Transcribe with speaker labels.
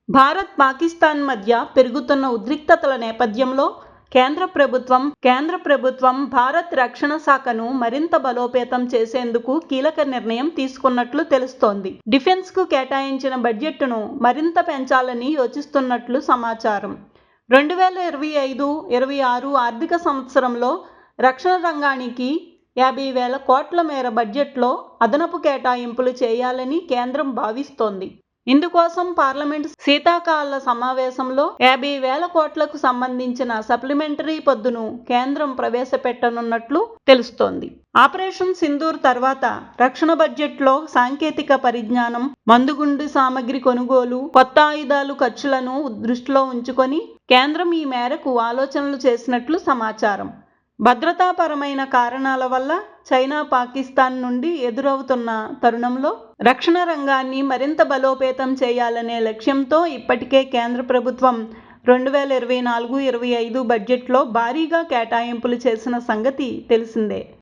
Speaker 1: భారత్, పాకిస్తాన్ మధ్య పెరుగుతున్న ఉద్రిక్తతల నేపథ్యంలో కేంద్ర ప్రభుత్వం భారత్ రక్షణ శాఖను మరింత బలోపేతం చేసేందుకు కీలక నిర్ణయం తీసుకున్నట్లు తెలుస్తోంది. డిఫెన్స్ కు కేటాయించిన బడ్జెట్ను మరింత పెంచాలని యోచిస్తున్నట్లు సమాచారం. 2025-26 ఆర్థిక సంవత్సరంలో రక్షణ రంగానికి 50,000 కోట్ల మేర బడ్జెట్లో అదనపు కేటాయింపులు చేయాలని కేంద్రం భావిస్తోంది. ఇందుకోసం పార్లమెంటు శీతాకాల సమావేశంలో 50,000 కోట్లకు సంబంధించిన సప్లిమెంటరీ పద్దును కేంద్రం ప్రవేశపెట్టనున్నట్లు తెలుస్తోంది. ఆపరేషన్ సింధూర్ తర్వాత రక్షణ బడ్జెట్లో సాంకేతిక పరిజ్ఞానం, మందుగుండు సామగ్రి కొనుగోలు, కొత్త ఆయుధాలు ఖర్చులను దృష్టిలో ఉంచుకొని కేంద్రం ఈ మేరకు ఆలోచనలు చేసినట్లు సమాచారం. భద్రతాపరమైన కారణాల వల్ల చైనా, పాకిస్తాన్ నుండి ఎదురవుతున్న తరుణంలో రక్షణ రంగాన్ని మరింత బలోపేతం చేయాలనే లక్ష్యంతో ఇప్పటికే కేంద్ర ప్రభుత్వం 2024-25 బడ్జెట్లో భారీగా కేటాయింపులు చేసిన సంగతి తెలిసిందే.